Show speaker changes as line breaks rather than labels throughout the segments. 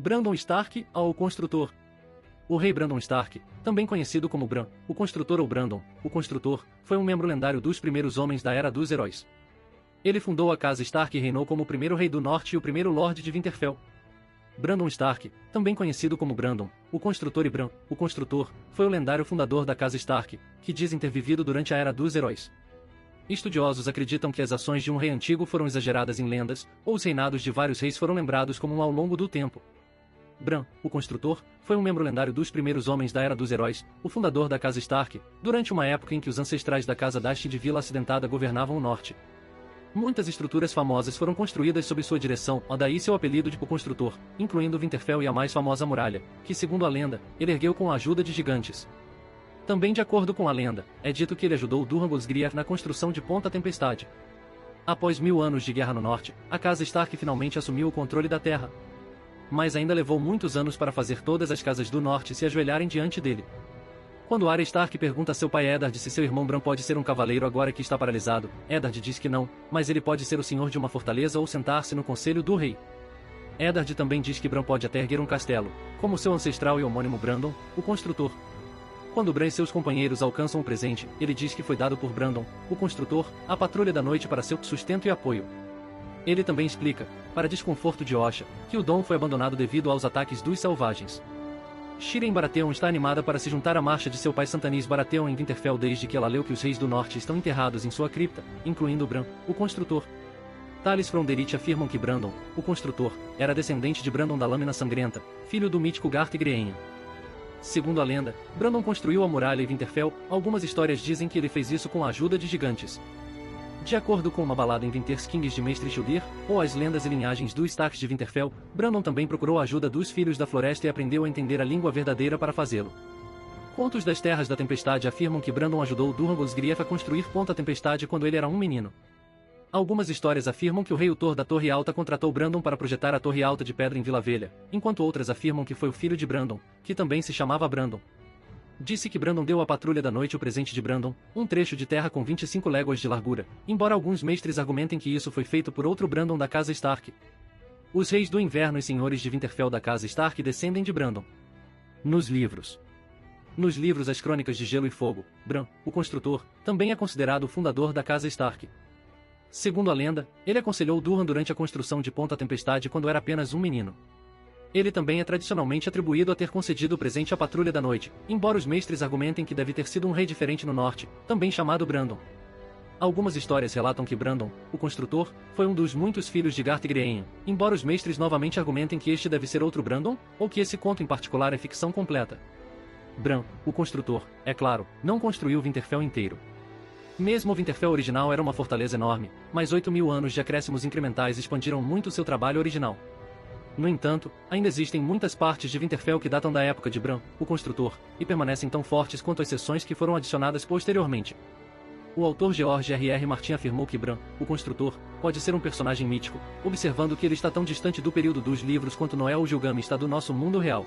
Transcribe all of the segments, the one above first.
Brandon Stark, o Construtor. O rei Brandon Stark, também conhecido como Bran, o Construtor ou Brandon, o Construtor, foi um membro lendário dos primeiros homens da Era dos Heróis. Ele fundou a Casa Stark e reinou como o primeiro rei do Norte e o primeiro Lorde de Winterfell. Brandon Stark, também conhecido como Brandon, o Construtor e Bran, o Construtor, foi o lendário fundador da Casa Stark, que dizem ter vivido durante a Era dos Heróis. Estudiosos acreditam que as ações de um rei antigo foram exageradas em lendas, ou os reinados de vários reis foram lembrados como ao longo do tempo. Bran, o Construtor, foi um membro lendário dos primeiros homens da Era dos Heróis, o fundador da Casa Stark, durante uma época em que os ancestrais da Casa Dustin de Vila Acidentada governavam o norte. Muitas estruturas famosas foram construídas sob sua direção, daí seu apelido de O Construtor, incluindo Winterfell e a mais famosa muralha, que segundo a lenda, ele ergueu com a ajuda de gigantes. Também de acordo com a lenda, é dito que ele ajudou Durham Grief na construção de Ponta Tempestade. Após 1000 anos de guerra no norte, a Casa Stark finalmente assumiu o controle da terra. Mas ainda levou muitos anos para fazer todas as casas do norte se ajoelharem diante dele. Quando Arya Stark pergunta a seu pai Eddard se seu irmão Bran pode ser um cavaleiro agora que está paralisado, Eddard diz que não, mas ele pode ser o senhor de uma fortaleza ou sentar-se no conselho do rei. Eddard também diz que Bran pode até erguer um castelo, como seu ancestral e homônimo Brandon, o Construtor. Quando Bran e seus companheiros alcançam o presente, ele diz que foi dado por Brandon, o Construtor, a patrulha da noite para seu sustento e apoio. Ele também explica, para desconforto de Osha, que o Dom foi abandonado devido aos ataques dos selvagens. Shireen Baratheon está animada para se juntar à marcha de seu pai Santanis Baratheon em Winterfell desde que ela leu que os reis do norte estão enterrados em sua cripta, incluindo Bran, o Construtor. Thales Fronderich afirmam que Brandon, o Construtor, era descendente de Brandon da Lâmina Sangrenta, filho do mítico Garth Grieen. Segundo a lenda, Brandon construiu a muralha em Winterfell, algumas histórias dizem que ele fez isso com a ajuda de gigantes. De acordo com uma balada em Winter's Kings de Mestre Shildir, ou as lendas e linhagens dos Starks de Winterfell, Brandon também procurou a ajuda dos Filhos da Floresta e aprendeu a entender a língua verdadeira para fazê-lo. Contos das Terras da Tempestade afirmam que Brandon ajudou Durham Grief a construir Ponta Tempestade quando ele era um menino. Algumas histórias afirmam que o rei Uthor da Torre Alta contratou Brandon para projetar a Torre Alta de Pedra em Vila Velha, enquanto outras afirmam que foi o filho de Brandon, que também se chamava Brandon. Disse que Brandon deu à Patrulha da Noite o presente de Brandon, um trecho de terra com 25 léguas de largura, embora alguns mestres argumentem que isso foi feito por outro Brandon da Casa Stark. Os Reis do Inverno e Senhores de Winterfell da Casa Stark descendem de Brandon. Nos livros As Crônicas de Gelo e Fogo, Bran, o Construtor, também é considerado o fundador da Casa Stark. Segundo a lenda, ele aconselhou Durham durante a construção de Ponta Tempestade quando era apenas um menino. Ele também é tradicionalmente atribuído a ter concedido o presente à Patrulha da Noite, embora os mestres argumentem que deve ter sido um rei diferente no norte, também chamado Brandon. Algumas histórias relatam que Brandon, o Construtor, foi um dos muitos filhos de Garth Grieen, embora os mestres novamente argumentem que este deve ser outro Brandon, ou que esse conto em particular é ficção completa. Bran, o Construtor, é claro, não construiu Winterfell inteiro. Mesmo o Winterfell original era uma fortaleza enorme, mas 8.000 anos de acréscimos incrementais expandiram muito seu trabalho original. No entanto, ainda existem muitas partes de Winterfell que datam da época de Bran, o Construtor, e permanecem tão fortes quanto as seções que foram adicionadas posteriormente. O autor George R.R. Martin afirmou que Bran, o Construtor, pode ser um personagem mítico, observando que ele está tão distante do período dos livros quanto Noé ou Gilgamesh está do nosso mundo real.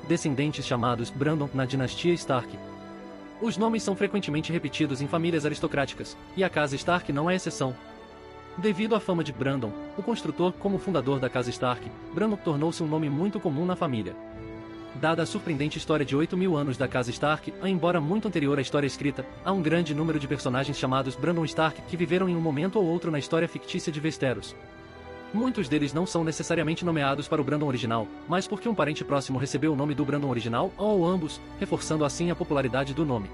Descendentes chamados Brandon na dinastia Stark. Os nomes são frequentemente repetidos em famílias aristocráticas, e a Casa Stark não é exceção. Devido à fama de Brandon, o Construtor como fundador da Casa Stark, Brandon tornou-se um nome muito comum na família. Dada a surpreendente história de 8.000 anos da Casa Stark, embora muito anterior à história escrita, há um grande número de personagens chamados Brandon Stark que viveram em um momento ou outro na história fictícia de Westeros. Muitos deles não são necessariamente nomeados para o Brandon original, mas porque um parente próximo recebeu o nome do Brandon original, ou ambos, reforçando assim a popularidade do nome.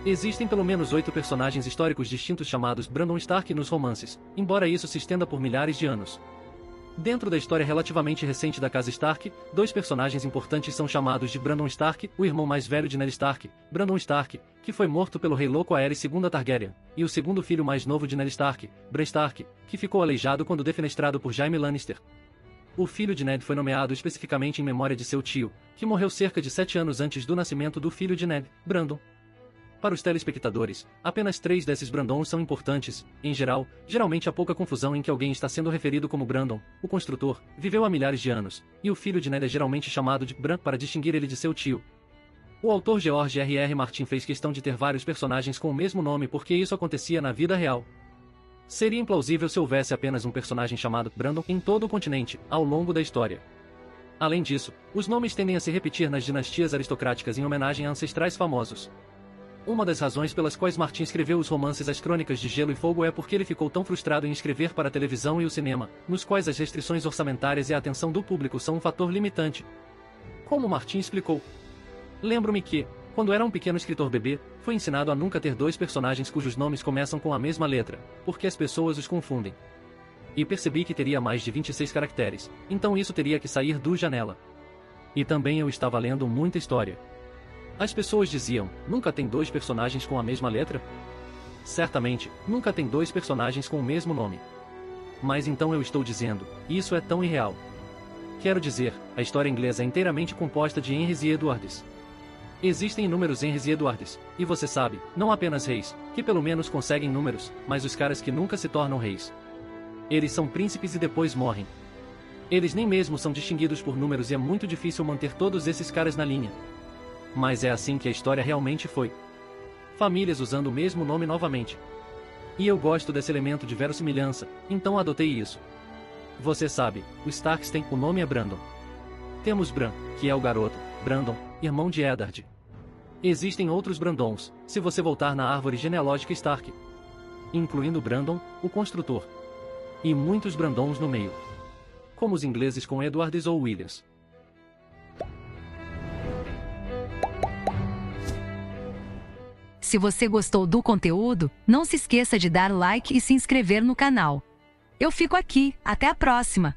Existem pelo menos 8 personagens históricos distintos chamados Brandon Stark nos romances, embora isso se estenda por milhares de anos. Dentro da história relativamente recente da Casa Stark, 2 personagens importantes são chamados de Brandon Stark, o irmão mais velho de Ned Stark, Brandon Stark, que foi morto pelo rei louco Aerys II Targaryen, e o segundo filho mais novo de Ned Stark, Bran Stark, que ficou aleijado quando defenestrado por Jaime Lannister. O filho de Ned foi nomeado especificamente em memória de seu tio, que morreu cerca de 7 anos antes do nascimento do filho de Ned, Brandon. Para os telespectadores, apenas 3 desses Brandons são importantes. Em geral, geralmente há pouca confusão em que alguém está sendo referido como Brandon, o Construtor, viveu há milhares de anos, e o filho de Ned é geralmente chamado de Bran para distinguir ele de seu tio. O autor George R.R. Martin fez questão de ter vários personagens com o mesmo nome porque isso acontecia na vida real. Seria implausível se houvesse apenas um personagem chamado Brandon em todo o continente, ao longo da história. Além disso, os nomes tendem a se repetir nas dinastias aristocráticas em homenagem a ancestrais famosos. Uma das razões pelas quais Martin escreveu os romances As Crônicas de Gelo e Fogo é porque ele ficou tão frustrado em escrever para a televisão e o cinema, nos quais as restrições orçamentárias e a atenção do público são um fator limitante. Como Martin explicou: lembro-me que, quando era um pequeno escritor bebê, fui ensinado a nunca ter dois personagens cujos nomes começam com a mesma letra, porque as pessoas os confundem. E percebi que teria mais de 26 caracteres, então isso teria que sair do janela. E também eu estava lendo muita história. As pessoas diziam: nunca tem dois personagens com a mesma letra? Certamente, nunca tem dois personagens com o mesmo nome. Mas então eu estou dizendo, isso é tão irreal. Quero dizer, a história inglesa é inteiramente composta de Henrys e Eduardes. Existem inúmeros Henrys e Eduardes, e você sabe, não apenas reis, que pelo menos conseguem números, mas os caras que nunca se tornam reis. Eles são príncipes e depois morrem. Eles nem mesmo são distinguidos por números e é muito difícil manter todos esses caras na linha. Mas é assim que a história realmente foi. Famílias usando o mesmo nome novamente. E eu gosto desse elemento de verossimilhança, então adotei isso. Você sabe, os Starks têm, o nome é Brandon. Temos Bran, que é o garoto, Brandon, irmão de Eddard. Existem outros Brandons, se você voltar na árvore genealógica Stark. Incluindo Brandon, o construtor. E muitos Brandons no meio. Como os ingleses com Edwards ou Williams.
Se você gostou do conteúdo, não se esqueça de dar like e se inscrever no canal. Eu fico aqui, até a próxima!